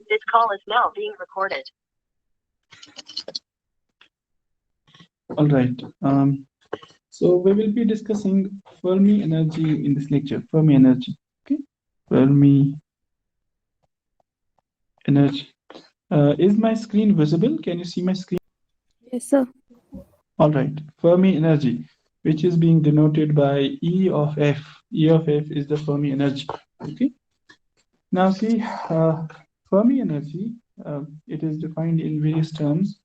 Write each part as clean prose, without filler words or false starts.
This call is now being recorded. All right. So we will be discussing Fermi energy in this lecture. Fermi energy. Okay. Fermi energy. Is my screen visible? Can you see my screen? Yes, sir. All right. Fermi energy, which is being denoted by E of F. E of F is the Fermi energy. Okay. Now see, Fermi energy. It is defined in various terms.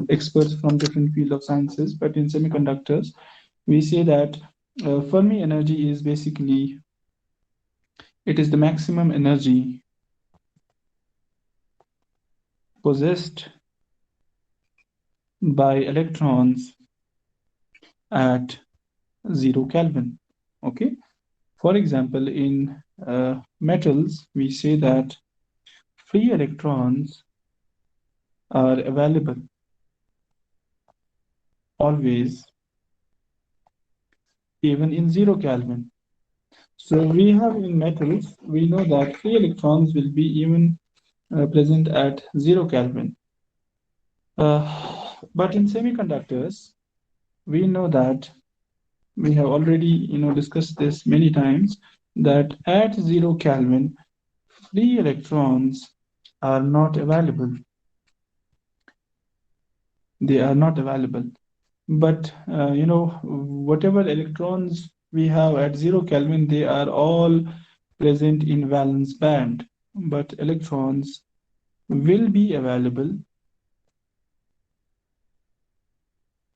Experts from different field of sciences, but in semiconductors, we say that Fermi energy is basically, it is the maximum energy possessed by electrons at 0 Kelvin. Okay. For example, in metals, we say that free electrons are available always, even in 0 Kelvin. So we have in metals, we know that free electrons will be even present at 0 Kelvin. But in semiconductors, we know that we have already discussed this many times, that at 0 Kelvin, free electrons are not available. They are not available. But whatever electrons we have at 0 Kelvin, they are all present in valence band. But electrons will be available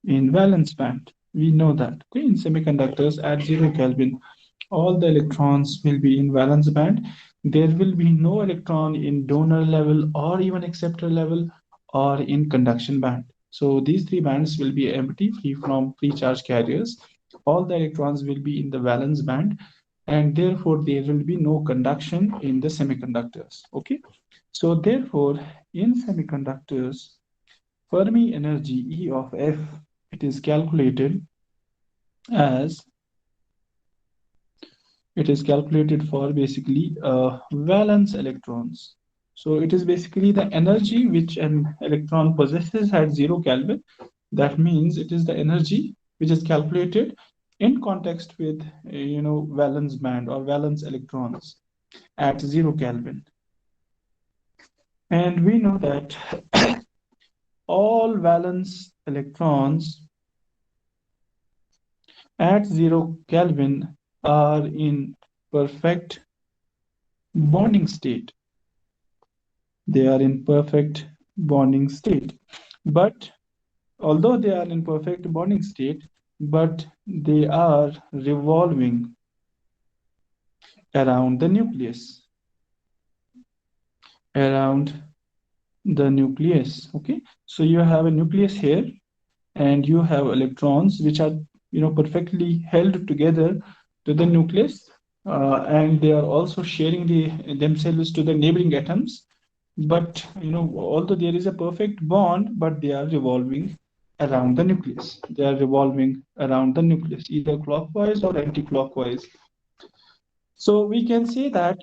in valence band. We know that. Okay? In semiconductors at 0 Kelvin, all the electrons will be in valence band. There will be no electron in donor level or even acceptor level or in conduction band. So these three bands will be empty, free from free charge carriers. All the electrons will be in the valence band, and therefore there will be no conduction in the semiconductors. Okay. So therefore, in semiconductors, Fermi energy E of F, it is calculated as, it is calculated for basically valence electrons. So it is basically the energy which an electron possesses at 0 Kelvin. That means it is the energy which is calculated in context with valence band or valence electrons at 0 Kelvin. And we know that all valence electrons at 0 Kelvin are in perfect bonding state. They are in perfect bonding state. But although they are in perfect bonding state, but they are revolving around the nucleus. Around the nucleus. Okay. So you have a nucleus here, and you have electrons which are perfectly held together to the nucleus, and they are also sharing themselves to the neighboring atoms. But although there is a perfect bond, but they are revolving around the nucleus. They are revolving around the nucleus, either clockwise or anti-clockwise. So we can say that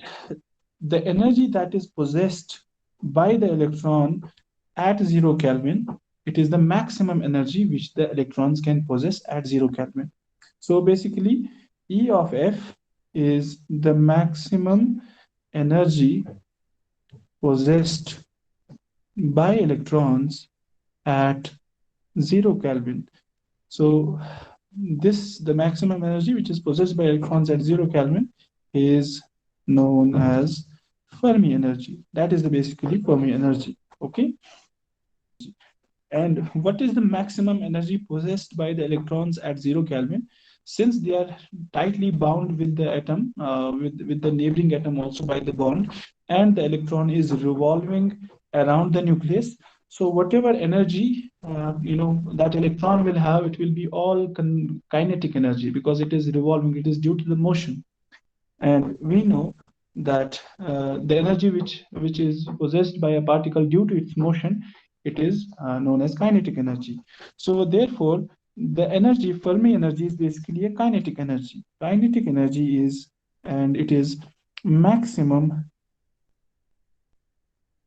the energy that is possessed by the electron at 0 Kelvin, it is the maximum energy which the electrons can possess at 0 Kelvin. So basically, E of F is the maximum energy possessed by electrons at 0 Kelvin. So the maximum energy which is possessed by electrons at 0 Kelvin is known as Fermi energy. That is basically Fermi energy. Okay. And what is the maximum energy possessed by the electrons at 0 Kelvin? Since they are tightly bound with the atom, with the neighboring atom also by the bond, and the electron is revolving around the nucleus, so whatever energy that electron will have, it will be all kinetic energy, because it is revolving. It is due to the motion, and we know that the energy which is possessed by a particle due to its motion, it is known as kinetic energy. So therefore, the energy, Fermi energy, is basically a kinetic energy. Kinetic energy is, and it is maximum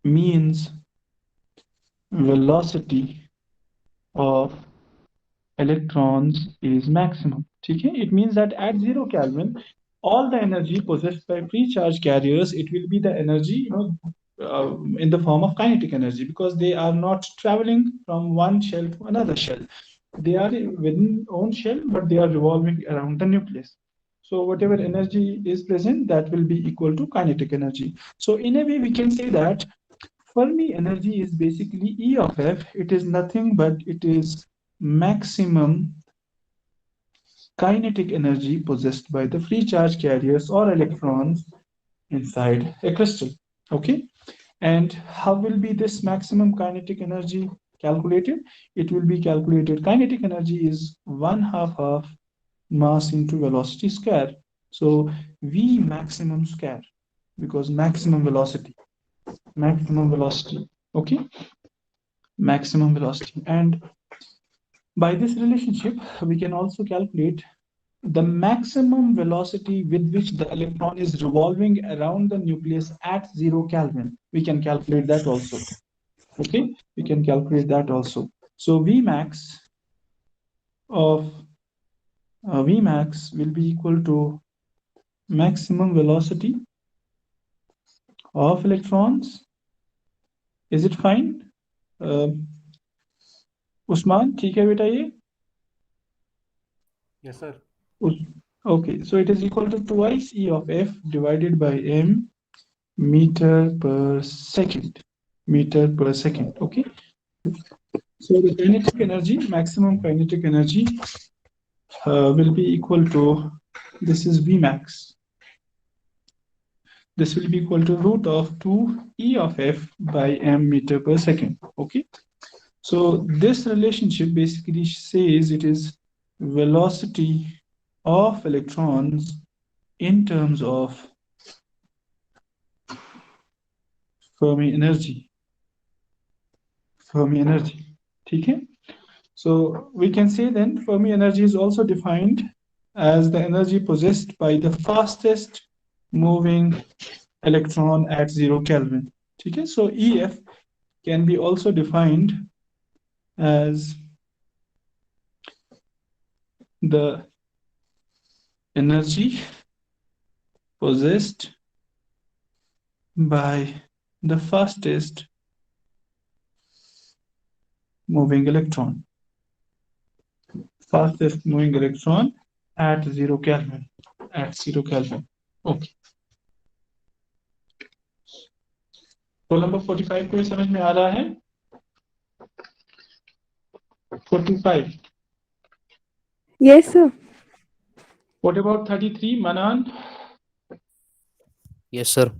means velocity of electrons is maximum. ठीक है? It means that at 0 Kelvin, all the energy possessed by free charge carriers, it will be the energy, in the form of kinetic energy, because they are not traveling from one shell to another shell. They are within own shell, but they are revolving around the nucleus. So whatever energy is present, that will be equal to kinetic energy. So in a way, we can say that Fermi energy is basically E of F. It is nothing but it is maximum kinetic energy possessed by the free charge carriers or electrons inside a crystal. Okay, and how will be this maximum kinetic energy calculated? It will be calculated. Kinetic energy is 1/2 of mass into velocity square. So V maximum square, because maximum velocity, okay, maximum velocity. And by this relationship, we can also calculate the maximum velocity with which the electron is revolving around the nucleus at 0 Kelvin. We can calculate that also. Okay, we can calculate that also. So of Vmax will be equal to maximum velocity of electrons. Is it fine? Usman, ठीक है बेटा ये? Yes, sir. Okay, so it is equal to twice E of F divided by m meter per second. Meter per second. Okay. So the kinetic energy, maximum kinetic energy, will be equal to, this is Vmax. This will be equal to root of 2 E of F by m meter per second. Okay. So this relationship basically says it is velocity of electrons in terms of Fermi energy. Fermi energy. Okay? So we can say then Fermi energy is also defined as the energy possessed by the fastest moving electron at 0 Kelvin. Okay? So EF can be also defined as the energy possessed by the fastest moving electron. Fastest moving electron at 0 Kelvin. At 0 Kelvin. Okay. Roll number 45 को समझ में आ रहा है? 45. Yes, sir. What about 33, Manan? Yes, sir.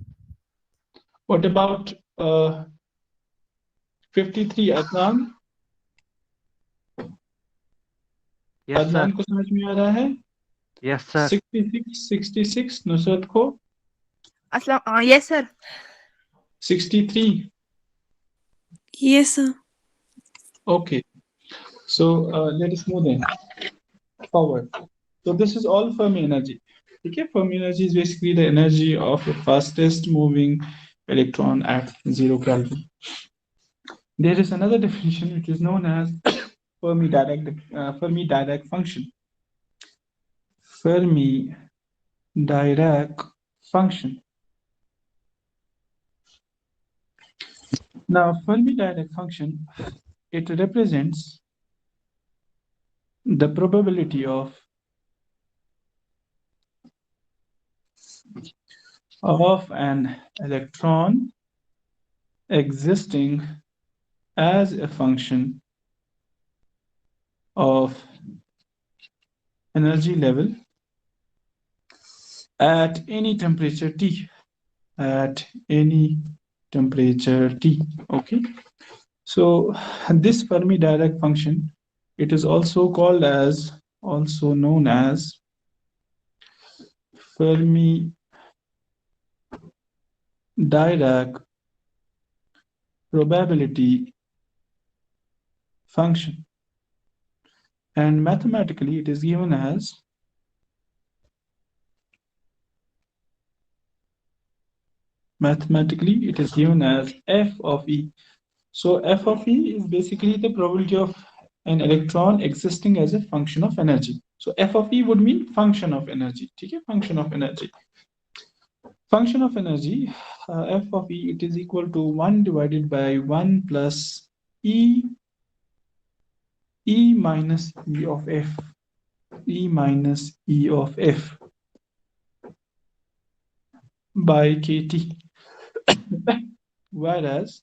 What about 53, Adnan? Yes, Adnan sir. को समझ में आ रहा है? Yes, sir. 66 नुसरत को? Yes, sir. 63. Yes, sir. Okay. So let us move then forward. So this is all Fermi energy. Okay, Fermi energy is basically the energy of the fastest moving electron at 0 Kelvin. There is another definition which is known as Fermi Dirac function. Fermi Dirac function. Now, Fermi Dirac function, it represents the probability of an electron existing as a function of energy level at any temperature T. At any temperature T. Okay. So this Fermi Dirac function, it is also known as Fermi Dirac probability function, and mathematically it is given as Mathematically, it is given as F of E. So F of E is basically the probability of an electron existing as a function of energy. So F of E would mean function of energy. Okay, function of energy. Function of energy, F of E, it is equal to 1 divided by 1 plus E minus E of F. E minus E of F by kT. Whereas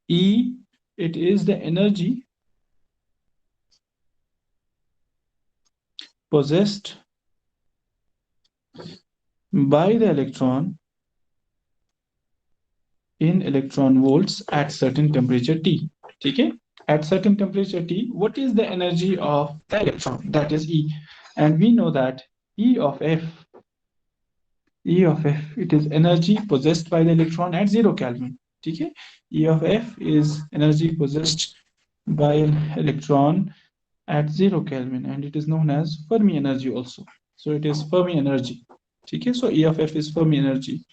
E, it is the energy possessed by the electron in electron volts at certain temperature T. Okay? At certain temperature T, what is the energy of the electron? That is E. And we know that E of F, it is energy possessed by the electron at 0 Kelvin. Okay? E of F is energy possessed by an electron at 0 Kelvin, and it is known as Fermi energy also. So it is Fermi energy. Okay? So E of F is Fermi energy.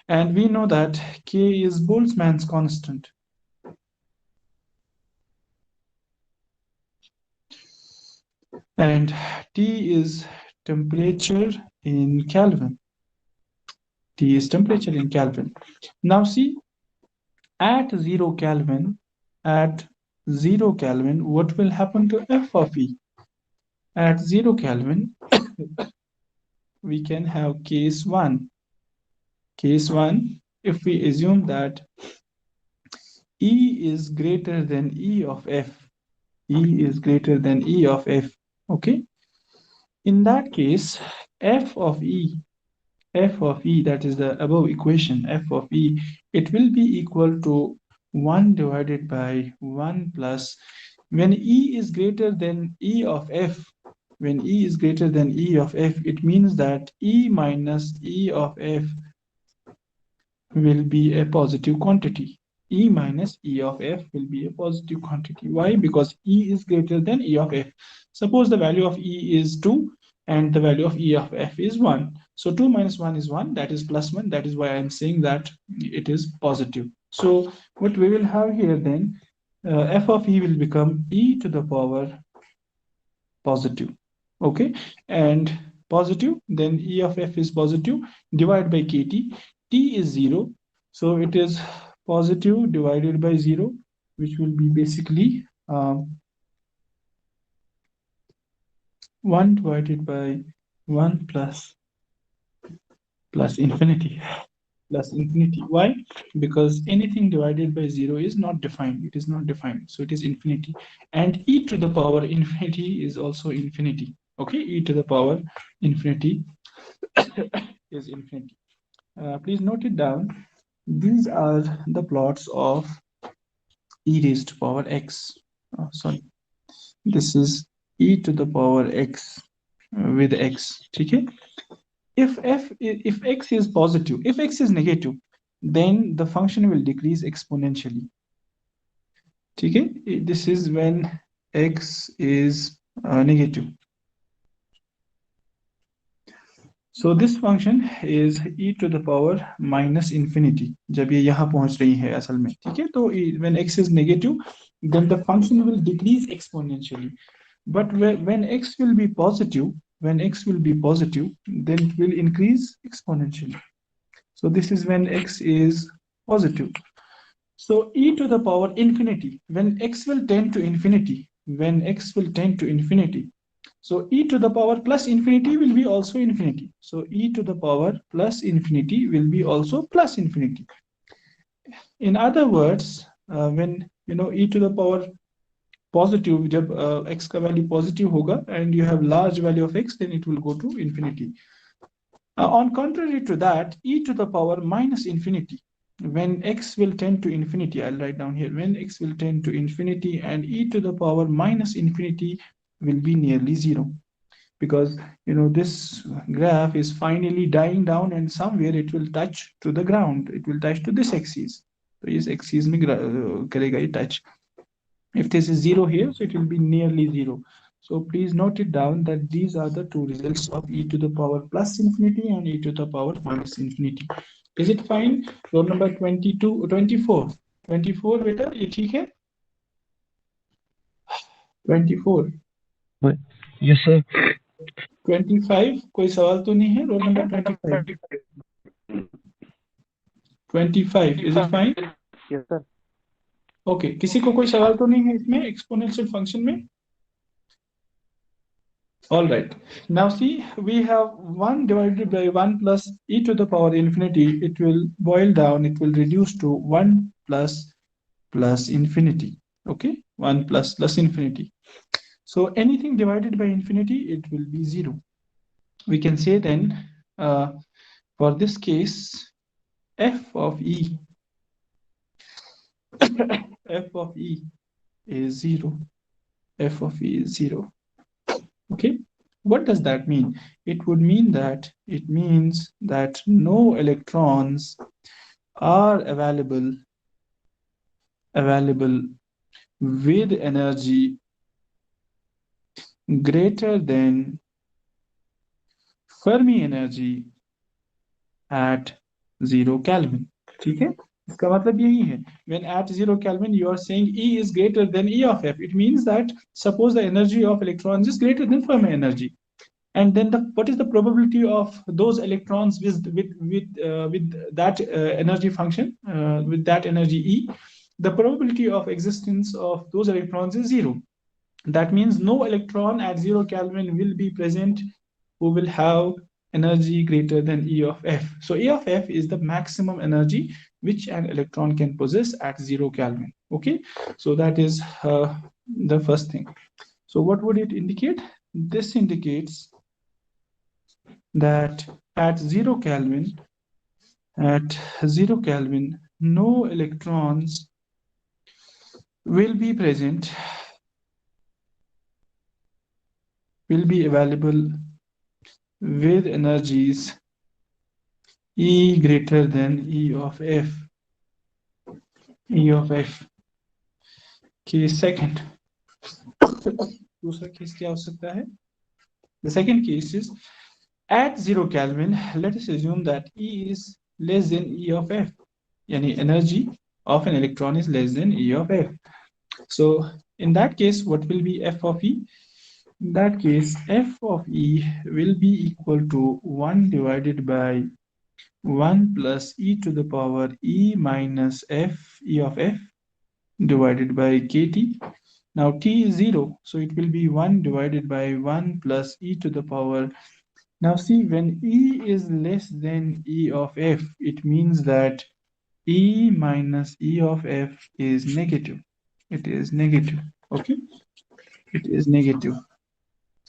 And we know that K is Boltzmann's constant. And T is temperature in Kelvin. T is temperature in Kelvin. Now see, at 0 Kelvin, what will happen to F of E? At 0 Kelvin, we can have case 1. Case 1, if we assume that E is greater than E of F, E is greater than E of F, okay? In that case, F of E, that is the above equation, F of E, it will be equal to 1 divided by 1 plus, when E is greater than E of F, when E is greater than E of F, it means that E minus E of F will be a positive quantity. E minus E of F will be a positive quantity. Why? Because E is greater than E of F. Suppose the value of E is 2 and the value of E of F is 1. So 2 minus 1 is 1, that is plus 1. That is why I'm saying that it is positive. So what we will have here then, F of E will become E to the power positive. Okay, and positive, then E of F is positive, divide by kT. T is 0, so it is positive divided by 0, which will be basically 1 divided by 1 plus infinity. Plus infinity. Why? Because anything divided by 0 is not defined. It is not defined. So it is infinity. And e to the power infinity is also infinity. Okay, e to the power infinity is infinity. Please note it down. These are the plots of e raised to power x. Sorry. This is e to the power x with x. Okay. If x is positive, if x is negative, then the function will decrease exponentially. Okay, this is when x is negative. So this function is e to the power minus infinity. जब ये यहाँ पहुँच रही है असल में, ठीक है? तो when x is negative, then the function will decrease exponentially. But when x will be positive, then it will increase exponentially. So this is when x is positive. So e to the power infinity, when x will tend to infinity, so e to the power plus infinity will be also infinity. So e to the power plus infinity will be also plus infinity. In other words, when e to the power positive, जब x का value positive होगा and you have large value of x, then it will go to infinity. On contrary to that, e to the power minus infinity, when x will tend to infinity, I'll write down here, when x will tend to infinity and e to the power minus infinity will be nearly 0. Because this graph is finally dying down and somewhere it will touch to the ground. It will touch to this axis. So this axis में करेगा ये touch. If this is 0 here, so it will be nearly 0. So please note it down that these are the two results of e to the power plus infinity and e to the power minus infinity. Is it fine? Roll number 22, 24. 24 बेटा ये ठीक है? 24. Yes, sir. 25 कोई सवाल तो नहीं है? Roll number 25. 25 is it fine? Yes, sir. Okay, किसी को कोई सवाल तो नहीं है इसमें exponential function में? All right. Now see, we have 1 divided by 1 plus e to the power infinity. It will boil down, it will reduce to 1 plus infinity. Okay, 1 plus infinity. So anything divided by infinity, it will be 0. We can say then, for this case, f of e f of e is 0. F of e is 0. Okay, what does that mean? It would mean that no electrons are available with energy greater than Fermi energy at 0 Kelvin. ठीक है, इसका मतलब यही है, when at 0 Kelvin you are saying E is greater than E of F, it means that suppose the energy of electrons is greater than Fermi energy, and then what is the probability of those electrons with that energy function, with that energy E? The probability of existence of those electrons is 0. That means no electron at 0 Kelvin will be present who will have energy greater than E of F. So E of F is the maximum energy which an electron can possess at 0 Kelvin. Okay, so that is the first thing. So what would it indicate? This indicates that at 0 Kelvin, no electrons will be present, will be available with energies E greater than E of F. E of F. Case second. दूसरा case क्या हो सकता है? The second case is at 0 Kelvin, let us assume that E is less than E of F. Yani energy of an electron is less than E of F. So in that case, what will be F of E? In that case, F of E will be equal to 1 divided by 1 plus e to the power E minus F, E of F, divided by kT. Now t is 0, so it will be 1 divided by 1 plus e to the power. Now see, when e is less than E of F, it means that E minus E of F is negative. It is negative. Okay, it is negative.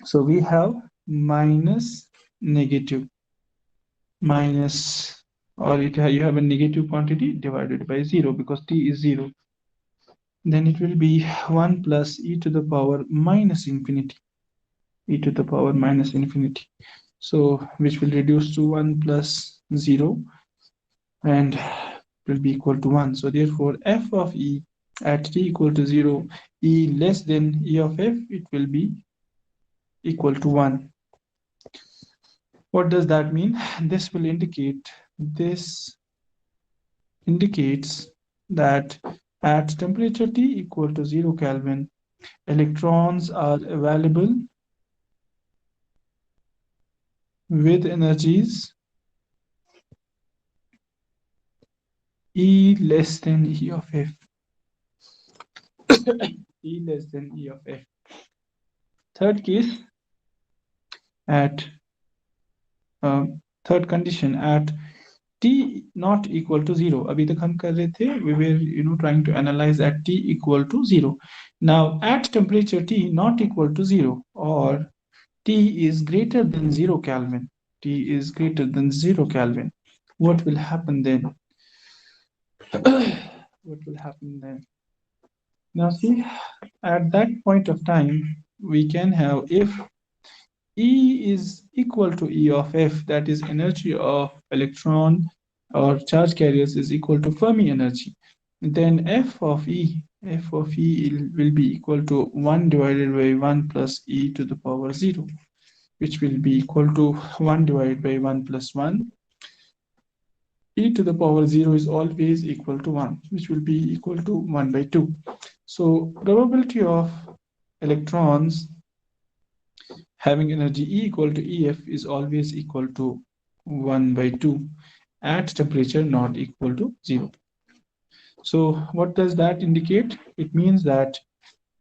So we have minus negative minus, or you have a negative quantity divided by 0 because t is 0. Then it will be 1 plus e to the power minus infinity. E to the power minus infinity. So which will reduce to 1 plus 0 and will be equal to 1. So therefore f of e at t equal to 0, e less than E of F, it will be equal to 1. What does that mean? This indicates that at temperature T equal to 0 Kelvin, electrons are available with energies E less than E of F. E less than E of F. Third case, at third condition, at T not equal to 0. अभी तक हम कर रहे थे, we were trying to analyze at T equal to 0. Now at temperature T not equal to 0 or T is greater than 0 Kelvin. T is greater than 0 Kelvin. What will happen then? What will happen then? Now see, at that point of time, we can have, if E is equal to E of F, that is energy of electron or charge carriers is equal to Fermi energy, then F of E will be equal to 1 divided by 1 plus e to the power 0, which will be equal to 1 divided by 1 plus 1 e to the power 0 is always equal to 1, which will be equal to 1 by 2. So probability of electrons having energy E equal to EF is always equal to 1 by 2 at temperature not equal to 0. So what does that indicate? It means that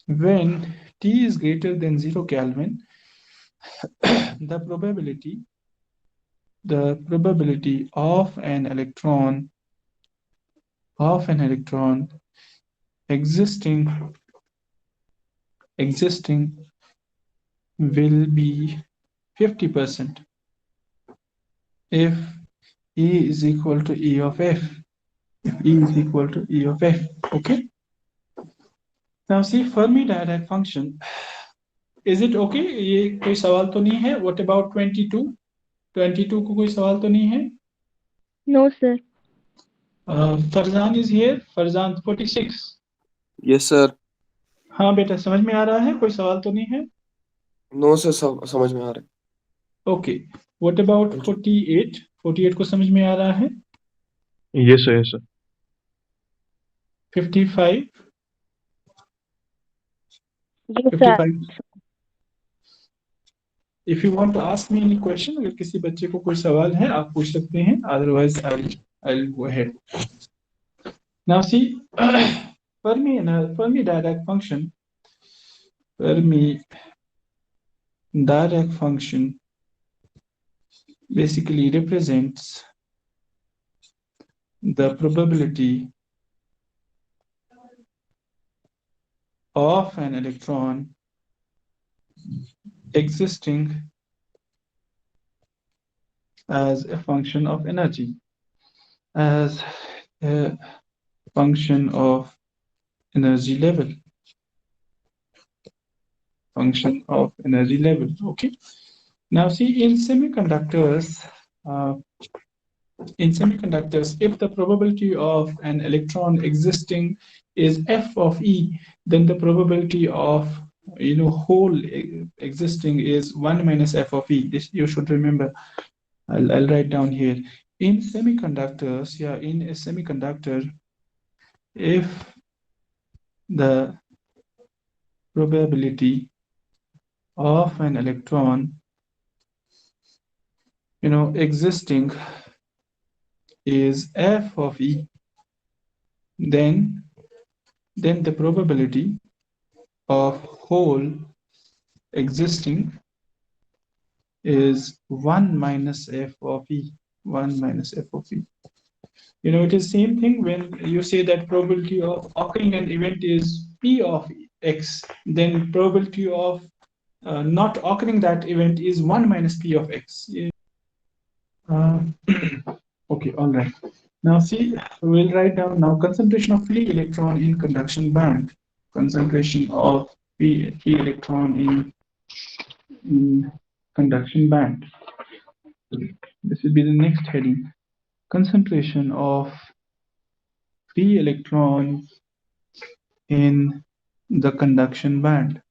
when T is greater than 0 Kelvin, the probability of an electron existing will be 50% if E is equal to E of F. If E is equal to E of F, okay? Now see Fermi Dirac function. Is it okay? ये कोई सवाल तो नहीं है? What about 22? 22 को कोई सवाल तो नहीं है? No, sir. Farzan is here. Farzan 46. Yes sir. हाँ बेटा, समझ में आ रहा है? कोई सवाल तो नहीं है? नो सर, समझ में आ रहा है। Okay, what about 48? 48 को समझ में आ रहा है? Yes, sir. Yes, sir. 55? Yes, sir. 55? If you want to ask me any question, अगर किसी बच्चे को कोई सवाल है आप पूछ सकते हैं, otherwise I'll go ahead. Now see Fermi Dirac function. Fermi Dirac function basically represents the probability of an electron existing as a function of energy, as a function of energy level. Okay. Now see in semiconductors, if the probability of an electron existing is F of E, then the probability of hole existing is 1 minus F of E. This you should remember. I'll write down here. In semiconductors, in a semiconductor, if the probability of an electron existing is F of E, then the probability of hole existing is 1 minus F of E. 1 minus F of E. It is same thing when you say that probability of occurring an event is P of X, then probability of not occurring that event is 1 minus P of X. Okay, all right. Now see, we'll write down now concentration of free electron in conduction band. Concentration of free electron in conduction band. This will be the next heading. Concentration of free electrons in the conduction band.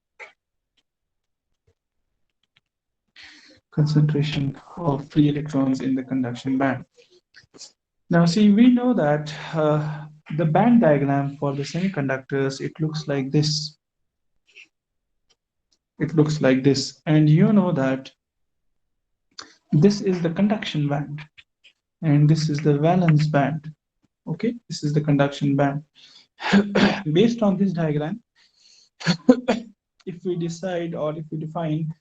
Concentration of free electrons in the conduction band. Now see, we know that the band diagram for the semiconductors, it looks like this. It looks like this, and you know that this is the conduction band and this is the valence band. Okay, this is the conduction band. Based on this diagram, if we decide or if we define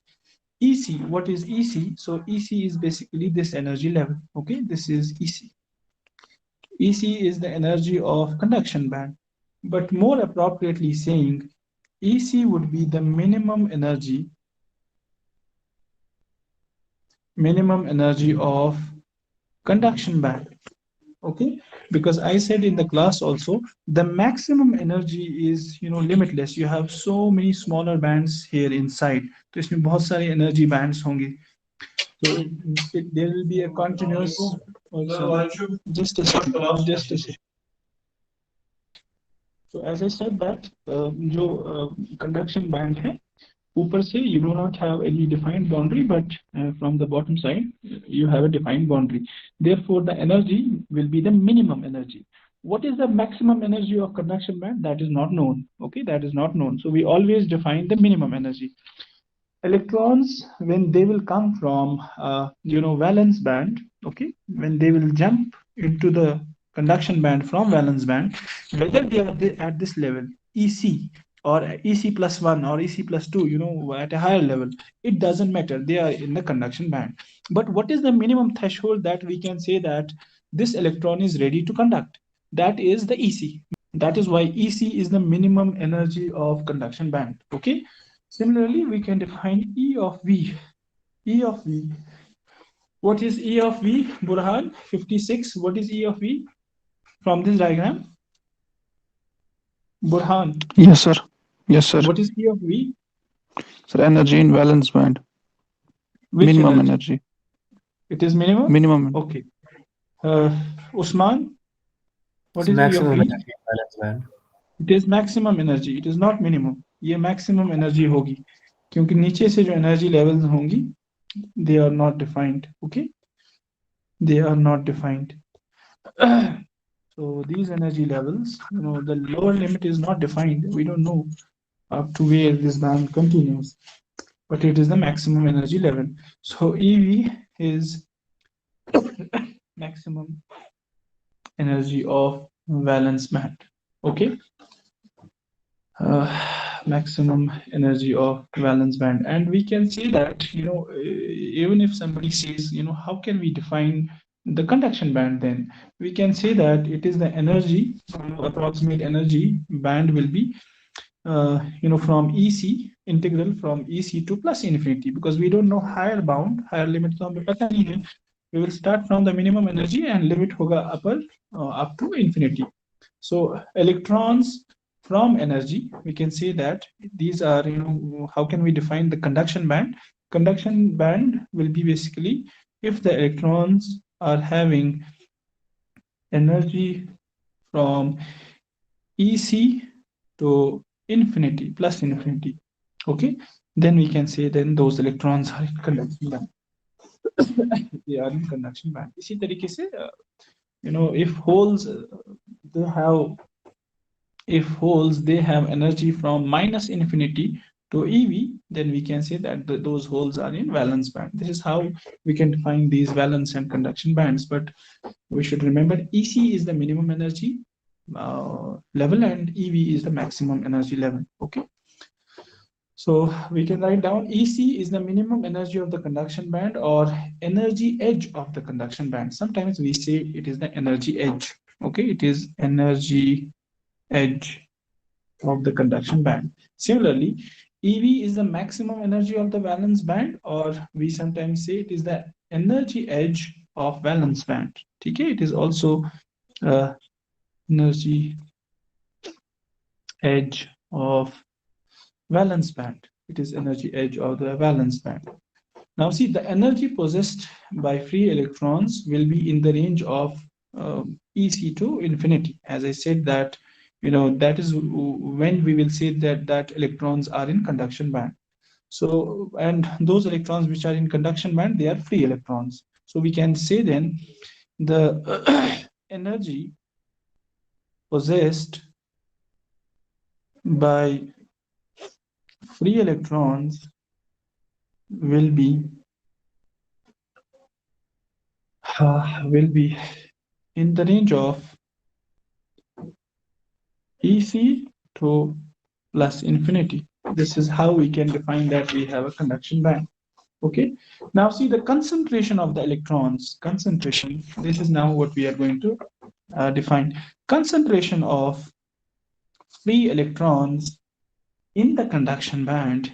EC, what is EC? So EC is basically this energy level. Okay, this is EC. EC is the energy of conduction band, but more appropriately saying, EC would be the minimum energy of conduction band. Okay, because I said in the class also, the maximum energy is limitless. You have so many smaller bands here inside, तो इसमें बहुत सारे energy bands होंगे. So there will be a continuous. Just a second. So as I said that जो conduction band है, ऊपर से you do not have any defined boundary, but from the bottom side you have a defined boundary. Therefore, the energy will be the minimum energy. What is the maximum energy of conduction band? That is not known. Okay, that is not known. So we always define the minimum energy. Electrons, when they will come from valence band, okay, when they will jump into the conduction band from valence band, whether they are at this level EC or EC plus 1 or EC plus 2, at a higher level, it doesn't matter, they are in the conduction band. But what is the minimum threshold that we can say that this electron is ready to conduct? That is the EC. That is why EC is the minimum energy of conduction band. Okay. Similarly, we can define E of V. E of V. What is E of V? Burhan, 56. What is E of V from this diagram? Burhan. Yes, sir. Yes, sir. What is E of V? Sir, energy in valence band. Which minimum energy? energy. It is minimum? Minimum. Okay. Usman? What is E of maximum V? energy balance band. It is maximum energy. It is not minimum. ये maximum energy होगी क्योंकि नीचे से जो energy levels होंगी they are not defined. Okay, they are not defined. So these energy levels, the lower limit is not defined. We don't know up to where this band continues, but it is the maximum energy level. So EV is maximum energy of valence band. Okay, maximum energy of valence band. And we can see that even if somebody says how can we define the conduction band, then we can say that it is the energy, approximate energy band will be from EC, integral from EC to plus infinity, because we don't know higher bound, higher limit तो हमें पता नहीं है. We will start from the minimum energy and limit होगा upper up to infinity. So electrons from energy, we can say that these are, how can we define the conduction band? Conduction band will be basically if the electrons are having energy from EC to infinity, plus infinity, okay, then we can say then those electrons are in conduction band. They are in conduction band. इसी तरीके से, if holes they have energy from minus infinity to EV, then we can say that those holes are in valence band. This is how we can define these valence and conduction bands. But we should remember EC is the minimum energy level and EV is the maximum energy level. Okay. So we can write down EC is the minimum energy of the conduction band or energy edge of the conduction band. Sometimes we say it is the energy edge. Okay, it is energy edge of the conduction band. Similarly, EV is the maximum energy of the valence band, or we sometimes say it is the energy edge of valence band. Okay, it is also energy edge of valence band. It is energy edge of the valence band. Now see, the energy possessed by free electrons will be in the range of EC to infinity. As I said that, that is when we will say that electrons are in conduction band. So, and those electrons which are in conduction band, they are free electrons. So we can say then the energy possessed by free electrons will be in the range of EC to plus infinity. This is how we can define that we have a conduction band. Okay. Now see the concentration of the electrons. Concentration. This is now what we are going to define. Concentration of free electrons in the conduction band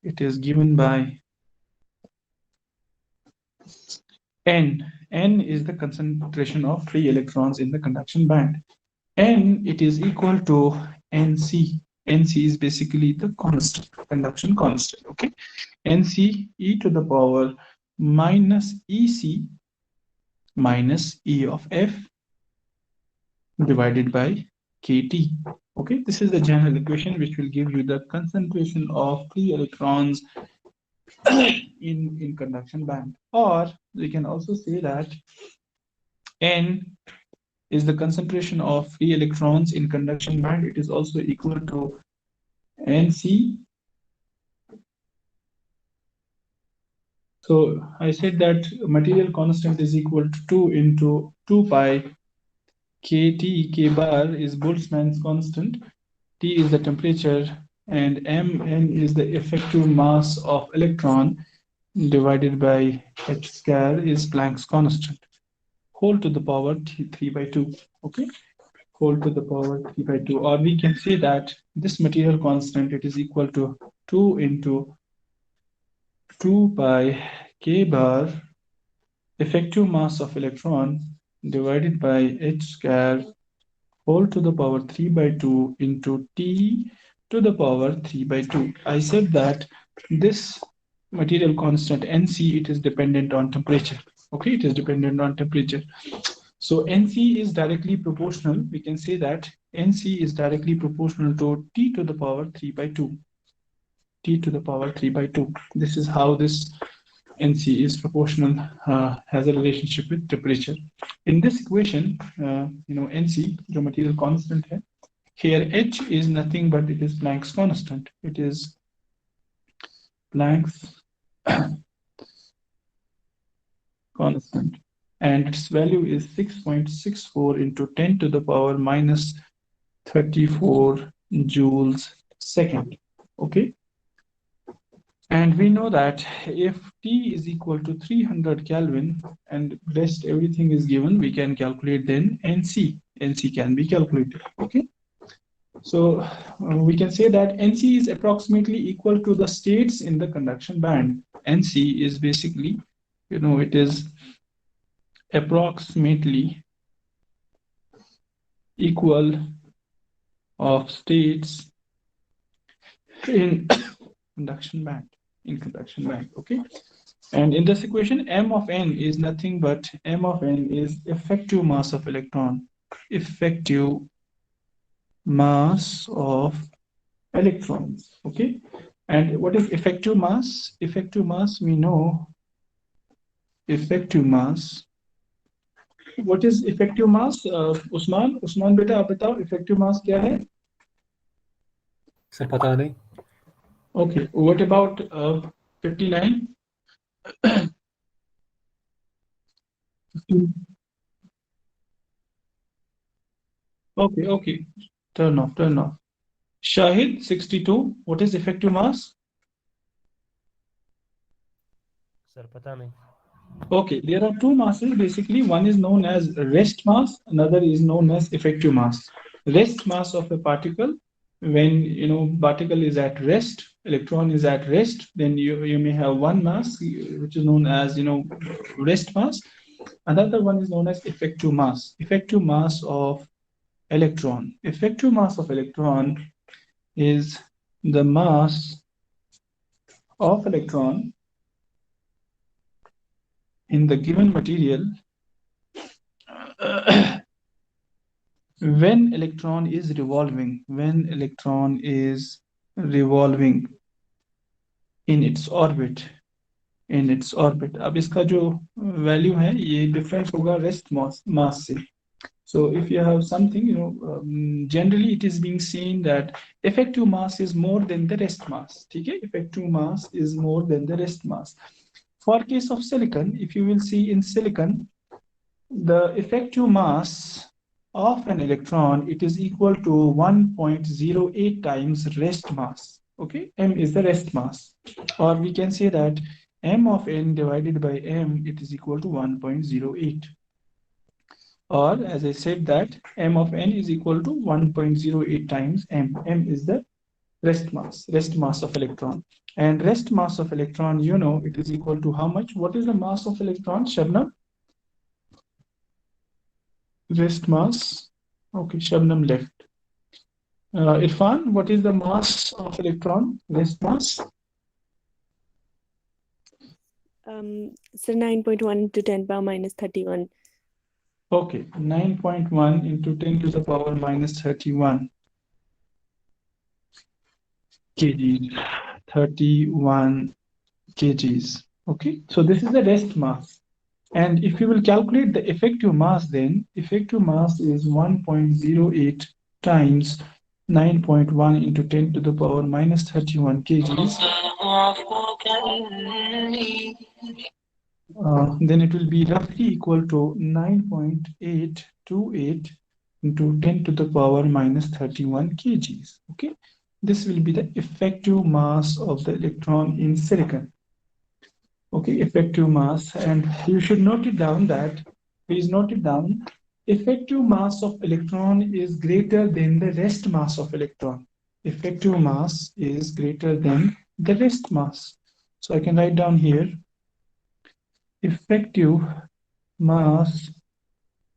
it is given by N. N is the concentration of free electrons in the conduction band. N, it is equal to NC. NC is basically the constant, conduction constant. Okay. NC e to the power minus EC minus E of F divided by kT. Okay, this is the general equation which will give you the concentration of free electrons in conduction band. Or we can also say that N is the concentration of free electrons in conduction band. It is also equal to Nc. So I said that material constant is equal to 2 into 2 pi kT. K bar is Boltzmann's constant, T is the temperature, and Mn is the effective mass of electron divided by h square is Planck's constant, whole to the power 3 by 2. Okay, whole to the power 3 by 2. Or we can say that this material constant, it is equal to 2 into 2 pi k bar effective mass of electron divided by h square whole to the power 3 by 2 into T to the power 3 by 2. I said that this material constant Nc, it is dependent on temperature. Okay, it is dependent on temperature. So Nc is directly proportional. We can say that Nc is directly proportional to T to the power 3 by 2. T to the power 3 by 2. This is how this Nc is proportional, has a relationship with temperature. In this equation, Nc, the material constant है. Here h is nothing but it is Planck's constant. It is Planck's constant, and its value is 6.64 into 10 to the power minus 34 joules second. Okay. And we know that if T is equal to 300 Kelvin and rest everything is given, we can calculate then Nc. Nc can be calculated. Okay. So we can say that Nc is approximately equal to the states in the conduction band. Nc is basically, it is approximately equal of states in conduction band. Okay. And in this equation, m of n is nothing but m of n is effective mass of electron. Effective mass of electrons. Okay. And what is effective mass? Effective mass, we know effective mass. What is effective mass? Usman beta, आप बताओ effective mass क्या है? Sir पता नहीं. Okay. What about 59? Okay. Turn off. Shahid, 62. What is effective mass? Sir पता नहीं. Okay, there are two masses basically. One is known as rest mass, another is known as effective mass. Rest mass of a particle, when particle is at rest, electron is at rest, then you may have one mass which is known as rest mass. Another one is known as effective mass. Effective mass of electron. Effective mass of electron is the mass of electron in the given material when electron is revolving in its orbit. अब इसका जो value है ये difference होगा rest mass से. So if you have something, generally it is being seen that effective mass is more than the rest mass. Okay? Effective mass is more than the rest mass. For case of silicon, if you will see in silicon, the effective mass of an electron, it is equal to 1.08 times rest mass. Okay, m is the rest mass. Or we can say that m of n divided by m, it is equal to 1.08. Or as I said that m of n is equal to 1.08 times m. M is the rest mass of electron. And rest mass of electron, it is equal to how much? What is the mass of electron, Shabnam? Rest mass. Okay, Shabnam left. Irfan, what is the mass of electron? Rest mass? So 9.1 to 10 power minus 31. Okay, 9.1 into 10 to the power minus 31 kgs. 31 kgs. Okay, so this is the rest mass. And if you will calculate the effective mass, then effective mass is 1.08 times 9.1 into 10 to the power minus 31 kgs. Then it will be roughly equal to 9.828 into 10 to the power minus 31 kgs. Okay, this will be the effective mass of the electron in silicon. Okay, effective mass, and you should note it down that, please note it down, effective mass of electron is greater than the rest mass of electron. Effective mass is greater than the rest mass. So I can write down here, effective mass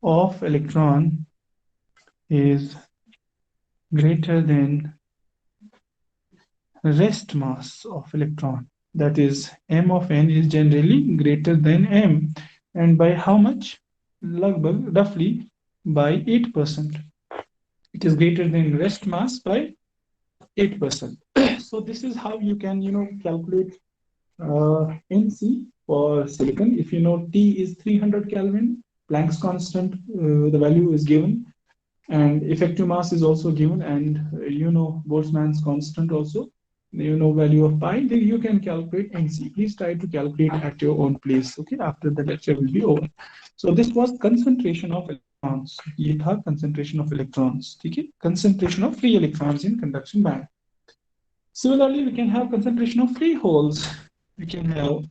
of electron is greater than rest mass of electron. That is, m of n is generally greater than m, and by how much? Roughly by 8%. It is greater than rest mass by 8%. So this is how you can, calculate NC for silicon. If you know T is 300 Kelvin, Planck's constant, the value is given, and effective mass is also given, and Boltzmann's constant also, value of pi, then you can calculate NC. Please try to calculate at your own place, okay, after the lecture will be over. So this was concentration of electrons. ये था concentration of electrons, ठीक है? Concentration of free electrons in conduction band. Similarly, we can have concentration of free holes. We can have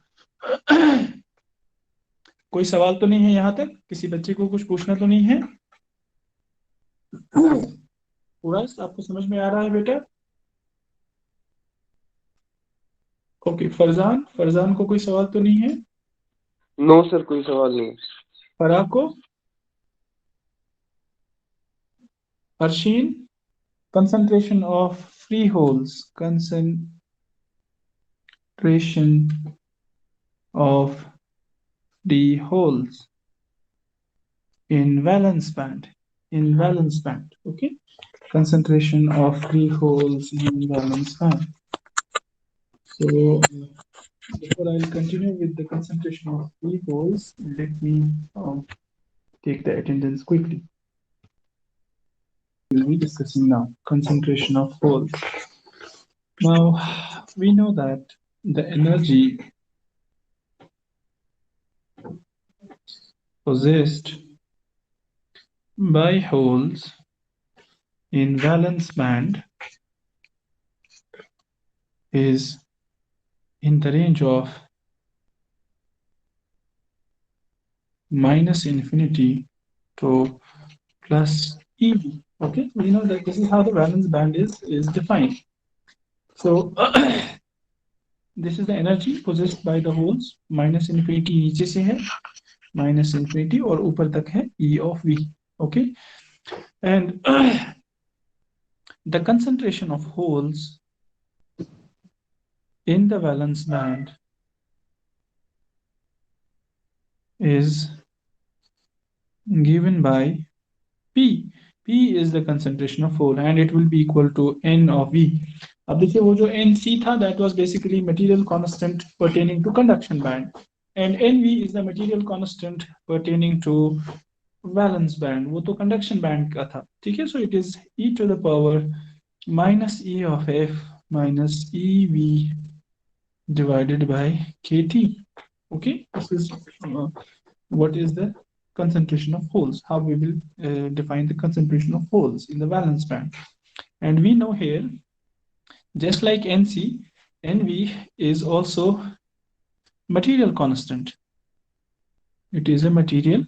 कोई सवाल तो नहीं है यहाँ तक? किसी बच्चे को कुछ पूछना तो नहीं है? उरास, आपको समझ में आ रहा है बेटा? ओके, फरजान को कोई सवाल तो नहीं है? नो सर, कोई सवाल नहीं। फराह को? Arsheen, concentration of free holes, concentration of the holes in valence band, okay, concentration of free holes in valence band. So before I'll continue with the concentration of free holes, let me take the attendance quickly. We'll be discussing now concentration of holes. Now we know that the energy possessed by holes in valence band is in the range of minus infinity to plus EV. Okay, we know that this is how the valence band is defined. So this is the energy possessed by the holes. Minus infinity नीचे से है, minus infinity, और ऊपर तक है E of V. Okay, and the concentration of holes in the valence band is given by P. P is the concentration of hole, and it will be equal to N of V. अब देखिए वो जो NC था, that was basically material constant pertaining to conduction band, and NV is the material constant pertaining to valence band. वो तो conduction band का था, ठीक है? So it is e to the power minus E of F minus EV divided by KT. Okay, this is what is the concentration of holes, how we will define the concentration of holes in the valence band. And we know here, just like NC, NV is also material constant. It is a material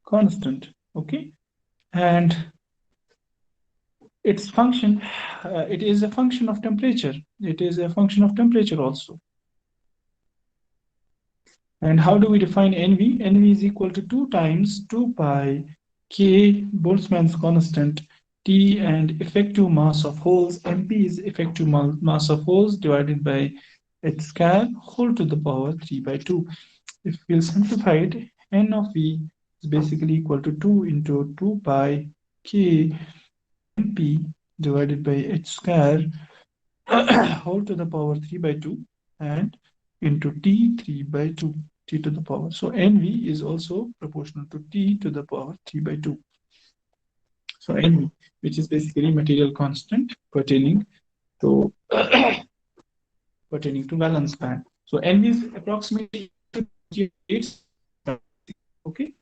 constant, okay? And its function, it is a function of temperature. It is a function of temperature also. And how do we define NV? NV is equal to 2 times 2 pi K Boltzmann's constant T and effective mass of holes. MP is effective mass of holes divided by H square whole to the power 3 by 2. If we'll simplify it, N of V is basically equal to 2 into 2 pi k mp divided by h square whole to the power 3 by 2 and into t 3 by 2 t to the power. So NV is also proportional to t to the power 3 by 2. So NV, which is basically material constant pertaining to valence band. So NV is approximately 8, okay.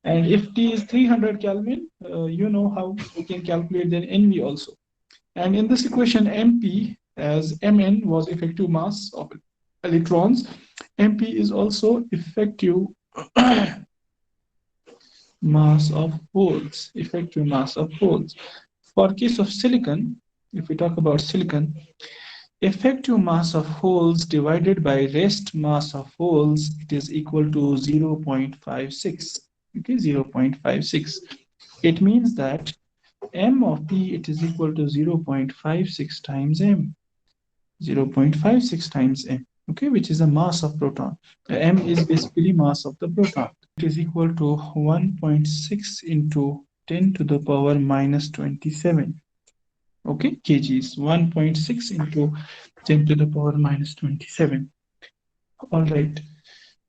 And if T is 300 Kelvin, you know how we can calculate then NV also. And in this equation, MP as Mn was effective mass of electrons, MP is also effective mass of holes, effective mass of holes. For case of silicon, if we talk about silicon, effective mass of holes divided by rest mass of holes, it is equal to 0.56. Okay, 0.56. It means that M of P, it is equal to 0.56 times M. 0.56 times M, okay, which is a mass of proton. M is basically mass of the proton. It is equal to 1.6 into 10 to the power minus 27. Okay, kgs, 1.6 into 10 to the power minus 27. All right.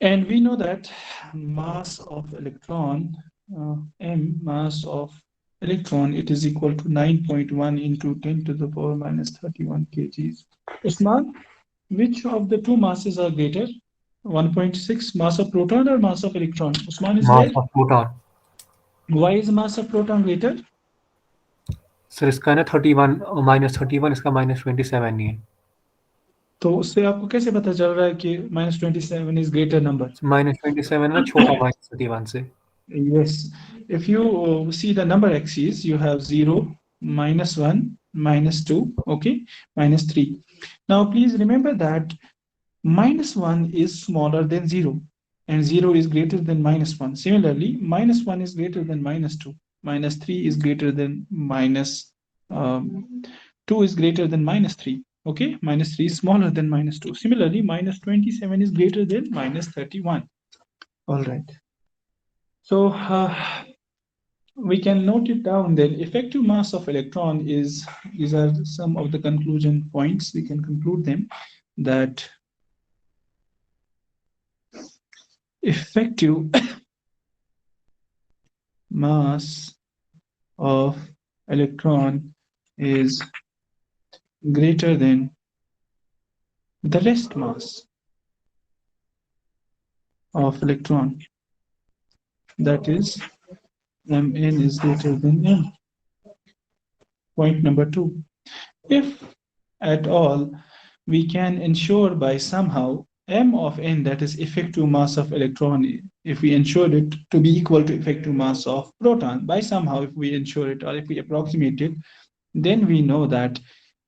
And we know that mass of electron, M, mass of electron, it is equal to 9.1 into 10 to the power minus 31 kgs. Usman, which of the two masses are greater? 1.6 mass of proton or mass of electron? Usman is Mass there? of proton. Why is mass of proton greater? Sir इसका है ना 31 minus 31, इसका minus 27 नहीं है. तो उससे आपको कैसे पता चल रहा है कि minus 27 is greater number? Minus 27 है ना छोटा माइनस 31 से. Yes, if you see the number axes, you have 0, -1, -2, okay, -3. Now, please remember that -1 is smaller than 0, and 0 is greater than -1. Similarly, -1 is greater than -2, -3 is greater than -2 is greater than -3. Okay, -3 is smaller than -2. Similarly, -27 is greater than -31. All right. So we can note it down then. Effective mass of electron is, these are some of the conclusion points. We can conclude them that effective mass of electron is greater than the rest mass of electron. That is, Mn is greater than M. Point number 2. If at all we can ensure by somehow M of n, that is effective mass of electron, if we ensure it to be equal to effective mass of proton, by somehow if we ensure it or if we approximate it, then we know that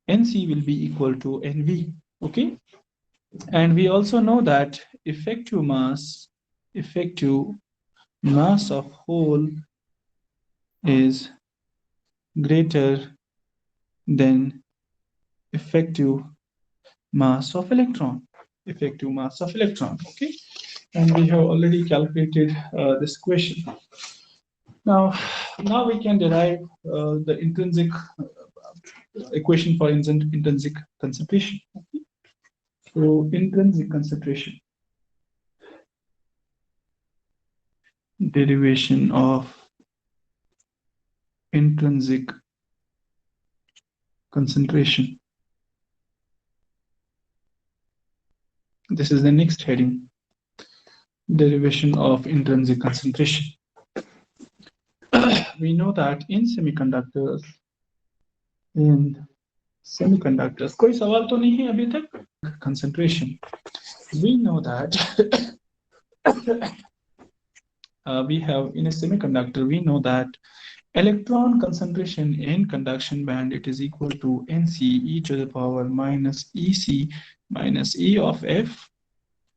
Nc will be equal to Nv, okay? And we also know that effective mass of hole is greater than effective mass of electron. Effective mass of electron, okay? And we have already calculated this equation. Now we can derive the intrinsic equation for intrinsic concentration. Okay? So intrinsic concentration, derivation of intrinsic concentration. This is the next heading, derivation of intrinsic concentration. We know that in semiconductors, कोई सवाल तो नहीं है अभी तक? Concentration. We know that we have in a semiconductor, we know that electron concentration in conduction band, it is equal to Nc e to the power minus Ec minus E of F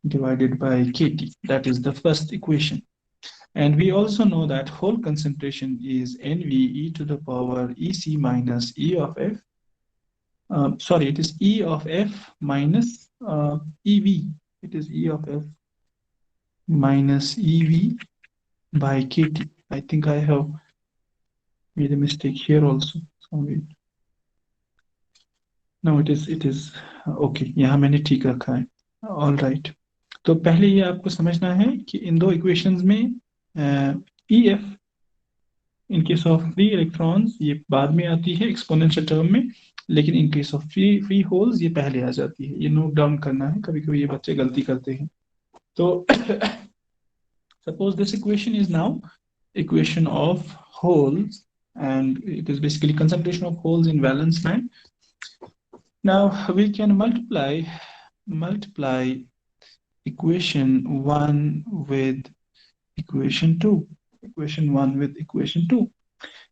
divided by kT. That is the first equation. And we also know that hole concentration is Nv e to the power Ec minus E of F. Sorry, it is E of F minus Ev. It is E of F minus Ev by KT. I think I have made a mistake here also. So wait. No, it is okay. यहाँ मैंने ठीक रखा है. All right. तो पहले ये आपको समझना है कि इन दो इक्वेशंस में EF in case of free electrons ये बाद में आती है एक्सपोनेंशियल टर्म में, लेकिन in case of free holes ये पहले आ जाती है. ये नोट डाउन करना है, कभी कभी ये बच्चे गलती करते हैं. तो suppose this equation is now equation of holes, and it is basically concentration of holes in valence band. Now we can multiply equation 1 with equation 2,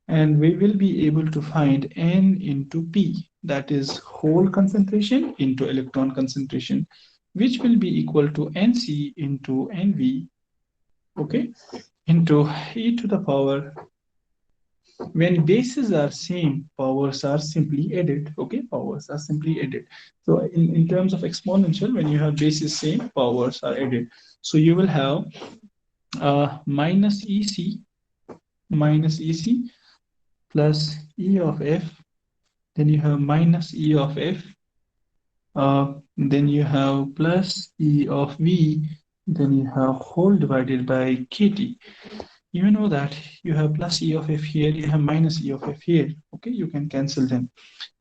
and we will be able to find N into P, that is hole concentration into electron concentration, which will be equal to Nc into Nv, okay, into e to the power. When bases are same, powers are simply added, okay, powers are simply added. So in terms of exponential, when you have bases same, powers are added. So you will have minus EC plus E of F, then you have minus E of F, then you have plus E of V, then you have whole divided by KT. You know that you have plus E of F here, you have minus E of F here, okay, you can cancel them.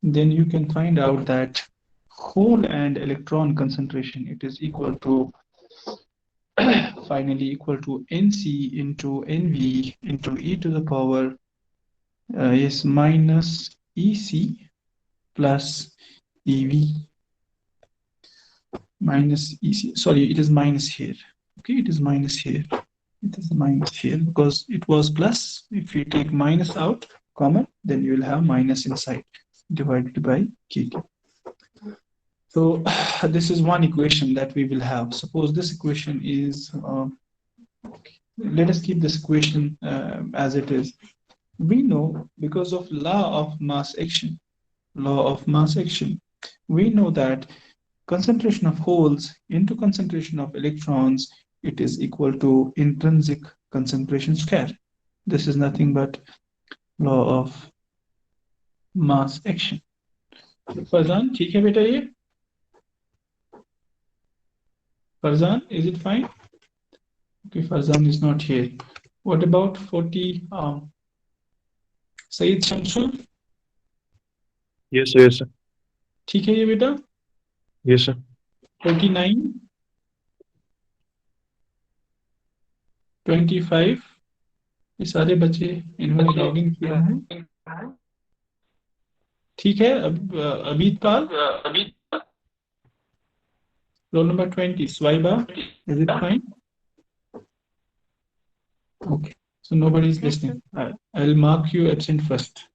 Then you can find out that hole and electron concentration, it is equal to finally equal to Nc into Nv into e to the power is minus EC plus EV minus EC. Sorry, it is minus here. Okay, it is minus here. It is minus here because it was plus. If you take minus out, common, then you will have minus inside divided by KT. So this is one equation that we will have. Suppose this equation is, let us keep this equation as it is. We know because of law of mass action, we know that concentration of holes into concentration of electrons, it is equal to intrinsic concentration square. This is nothing but law of mass action. Farzan, ठीक है बेटा ये? Farzan, is it fine? Okay, Farzan is not here. What about 40? Saeed Shamsul? Yes, sir. Yes, sir. ठीक है ये बेटा? Yes, sir. 49, 25, ये सारे बच्चे इन्होंने लॉगिन किया है. ठीक है. अब अबीद पाल, roll number 20, Swaiba, is it fine? Okay, so nobody is listening. I'll mark you absent first.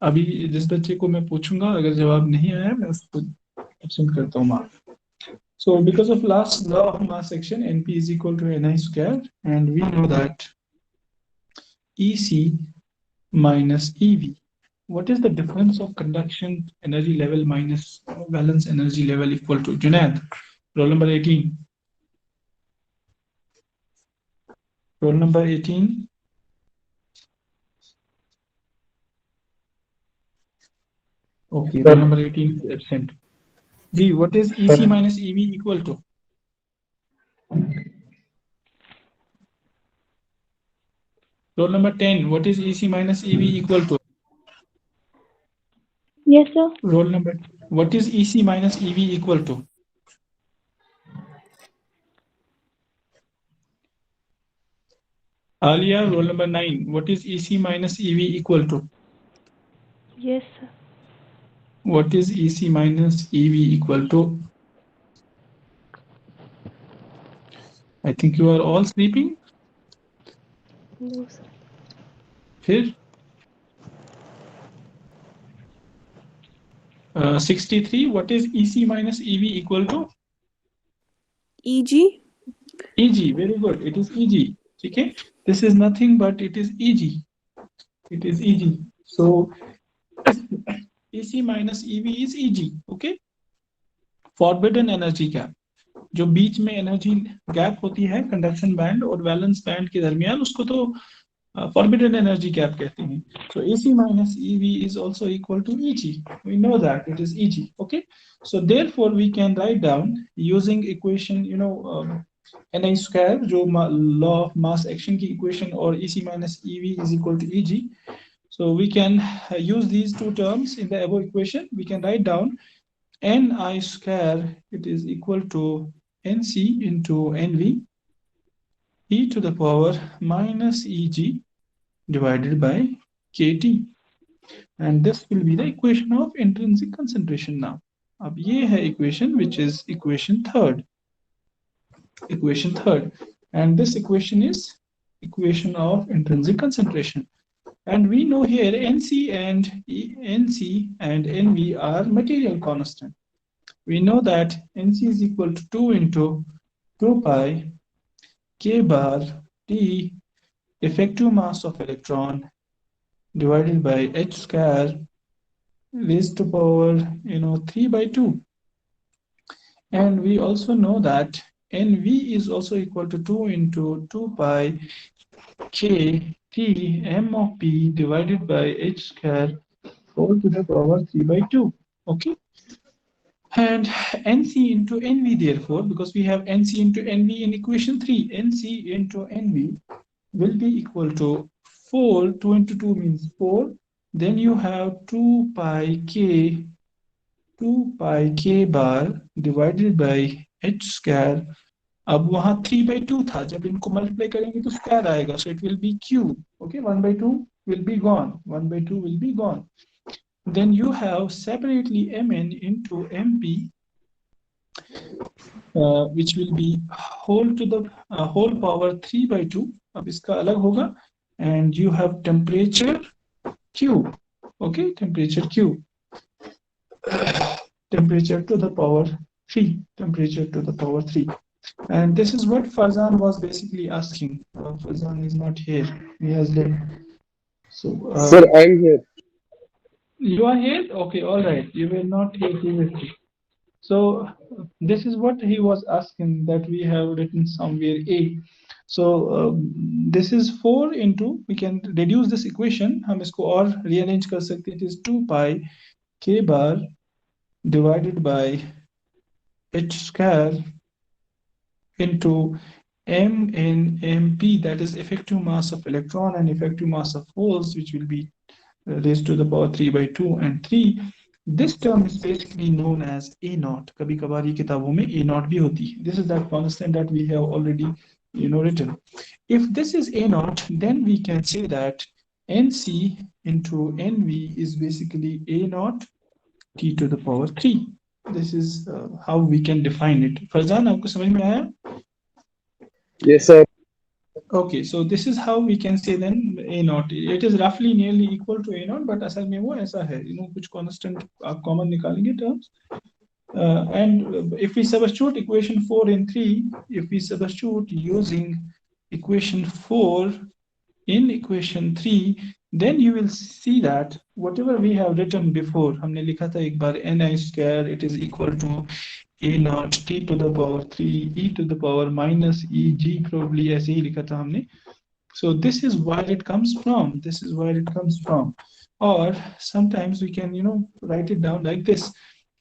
अभी जिस बच्चे को मैं पूछूंगा अगर जवाब नहीं आया मैं उसको absent करता हूँ mark. So because of last law of mass action, Np is equal to Ni square, and we know that Ec minus Ev. What is the difference of conduction energy level minus valence energy level equal to? Junaid, roll number 18. Roll number 18. Okay, roll number 18 is absent. G, what is Ec minus Ev equal to? Roll number 10, what is Ec minus Ev equal to? Yes, sir. Roll number, what is Ec minus Ev equal to? Alia, roll number 9, what is Ec minus Ev equal to? Yes, sir. What is Ec minus Ev equal to? I think you are all sleeping. No, sir. फिर 63, what is Ec minus Ev equal to? EG? Eg, very good, it is Eg. Okay, this is nothing but it is Eg. It is Eg. So Ec minus Ev is Eg. Okay, forbidden energy gap. जो बीच में energy gap होती है conduction band और valence band के दरमियान, उसको तो forbidden energy gap कहते हैं. So AC minus EV is also equal to EG. We know that it is EG. Okay. So therefore we can write down using equation, Ni square, जो law of mass action की equation, or EC minus EV is equal to EG. So we can use these two terms in the above equation. We can write down Ni square, it is equal to Nc into Nv e to the power minus Eg divided by kT, and this will be the equation of intrinsic concentration. Now अब ये है equation which is equation third, and this equation is equation of intrinsic concentration. And we know here Nc and Nv are material constant. We know that Nc is equal to 2 into 2 pi k bar T effective mass of electron divided by h square raised to power 3 by 2. And we also know that Nv is also equal to 2 into 2 pi k T m of p divided by h square whole to the power 3 by 2. Okay. And Nc into Nv, therefore, because we have Nc into Nv in equation 3, Nc into Nv will be equal to 4. 2 into 2 means 4. Then you have 2 pi k bar divided by h square. अब वहां 3 by 2 था, जब इनको multiply करेंगे तो square आएगा, so it will be q. Okay, 1 by 2 will be gone. 1 by 2 will be gone. Then you have separately Mn into Mp, which will be whole to the whole power 3 by 2. अब इसका अलग होगा. And you have temperature Q. Okay, temperature Q. Temperature to the power 3. Temperature to the power 3. And this is what Farzan was basically asking. Farzan is not here. He has left. So, Sir, I'm here. You are here? Okay, all right. You were not here previously. So this is what he was asking, that we have written somewhere A. So this is 4 into, we can reduce this equation. हम इसको और rearrange कर सकते हैं. It is 2 pi k bar divided by h square into Mp, that is effective mass of electron and effective mass of holes, which will be raised to the power 3 by 2 and 3. This term is basically known as A naught. कभी कभार ये किताबों में A naught भी होती है. This is that constant that we have already written. If this is A naught, then we can say that Nc into Nv is basically A naught T to the power 3. This is how we can define it. Farzan, आपको समझ में आया? Yes, sir. Okay, so this is how we can say then A naught. It is roughly nearly equal to A naught, but असल में वो ऐसा है, कुछ constant आप common निकालेंगे terms. And if we substitute equation 4 and 3, if we substitute using equation 4 in equation 3, then you will see that whatever we have written before, हमने लिखा था एक बार Ni square, it is equal to A naught T to the power 3 e to the power minus Eg, probably ऐसे ही लिखा था हमने. So this is where it comes from. This is where it comes from. Or sometimes we can write it down like this.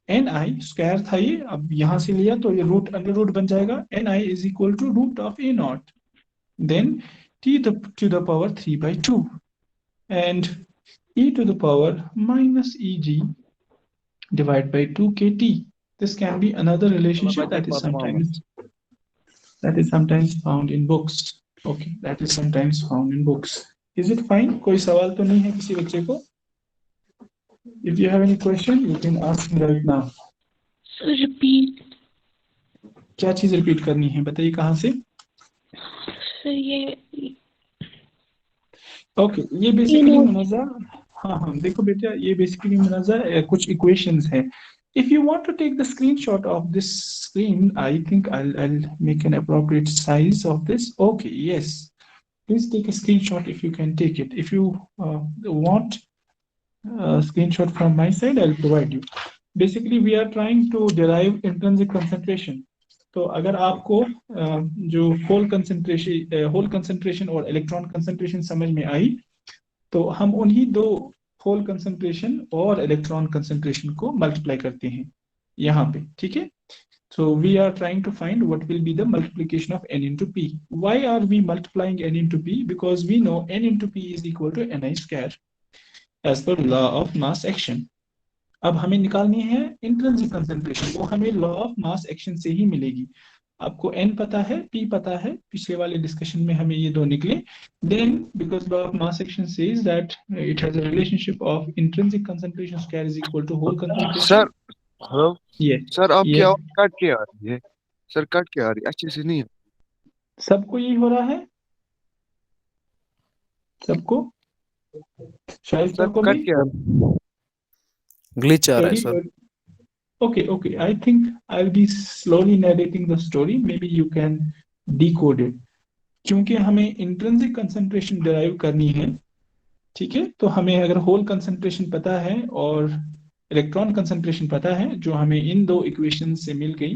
Ni square था ये, अब यहाँ से लिया तो ये root under root बन जाएगा. Ni is equal to root of A naught. Then T to the power 3 by 2 and e to the power minus Eg divided by 2 kt. This can be another relationship that is sometimes found in books. Okay, that is sometimes found in books. Is it fine? कोई सवाल तो नहीं है किसी बच्चे को? If you have any question, you can ask me right now. So repeat. क्या चीज रिपीट करनी है, बताइए कहाँ से? So ये Okay, ये basically मुनाज़ा, हाँ देखो बेटा, ये basically मुनाज़ा कुछ equations है. If you want to take the screenshot of this screen, I think I'll make an appropriate size of this. Okay, yes. Please take a screenshot if you can take it. If you want a screenshot from my side, I'll provide you. Basically, we are trying to derive intrinsic concentration. तो अगर आपको जो whole concentration और electron concentration समझ में आई, तो हम उन्हीं दो होल कंसंट्रेशन और इलेक्ट्रॉन कंसंट्रेशन को मल्टीप्लाई करते हैं यहाँ पे, ठीक है। So we are trying to find what will be the multiplication of n into p. Why are we multiplying n into p? Because we know n into p is equal to ni square as per law of mass action. अब हमें निकालनी है intrinsic concentration, वो हमें law of mass action से ही मिलेगी। आपको n पता है, p पता है, पिछले वाले डिस्कशन में हमें ये दो निकले। Then because law of mass action says that it has a relationship of intrinsic concentration square is equal to whole concentration. Sir hello ये सर, आपकी ये आवाज कट के आ रही है। सर कट के आ रही है, अच्छे से नहीं है। सबको यही हो रहा है, सबको, शायद सर सबको कट भी। के आ रही है। ग्लिच आ रहा है sir. Okay, I think I'll be slowly narrating the story. Maybe you can decode it. क्योंकि हमें इंट्रिंसिक कंसंट्रेशन डिराइव करनी है, ठीक है, तो हमें अगर होल कंसंट्रेशन पता है और इलेक्ट्रॉन कंसंट्रेशन पता है, जो हमें इन दो इक्वेशन से मिल गई,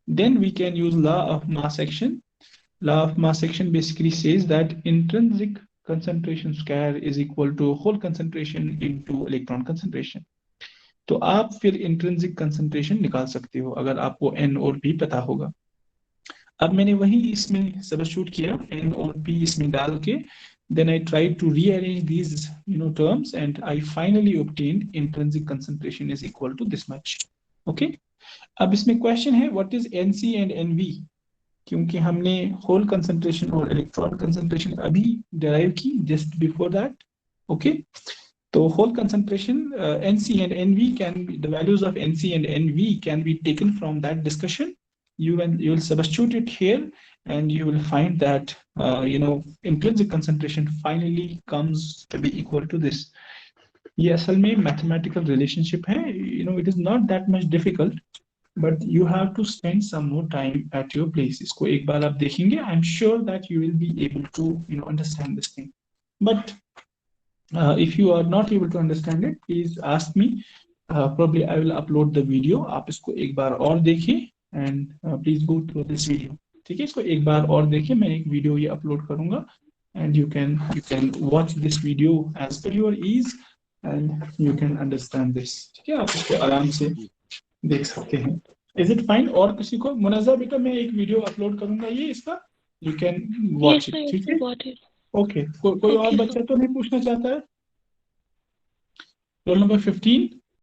then we can use law of mass action. Law of mass action basically says that intrinsic concentration square is equal to whole concentration into electron concentration. तो आप फिर इंट्रिंसिक कंसंट्रेशन निकाल सकते हो अगर आपको n और p पता होगा। अब मैंने वही इसमें सबस्टिट्यूट किया, n और p इसमें डाल के, then I tried to rearrange these terms and I finally obtained intrinsic concentration is equal to this much. Okay, अब इसमें क्वेश्चन है what is nc and nv, क्योंकि हमने होल कंसंट्रेशन और इलेक्ट्रॉन कंसंट्रेशन अभी डिराइव की जस्ट बिफोर दैट। ओके, तो whole concentration NC and NV can be, the values of NC and NV can be taken from that discussion. You will substitute it here and you will find that intrinsic concentration finally comes to be equal to this. ये असल में mathematical relationship है, it is not that much difficult, but you have to spend some more time at your place. इसको एक बार आप देखेंगे, I'm sure that you will be able to understand this thing. But if you are not able to understand it, please ask me. Probably I will upload the video. आप इसको एक बार और देखिए and please go through this video. ठीक है, इसको एक बार और देखिए, मैं एक वीडियो ये अपलोड करूंगा and you can watch this video as per your ease and you can understand this. ठीक है, आप इसको आराम से देख सकते हैं। Is it fine? और किसी को? मुनज़्ज़ा बेटा, मैं एक वीडियो अपलोड करूंगा ये इसका, you can watch it. ठीक है, ओके, कोई और बच्चा तो नहीं पूछना चाहता है? Roll number 15।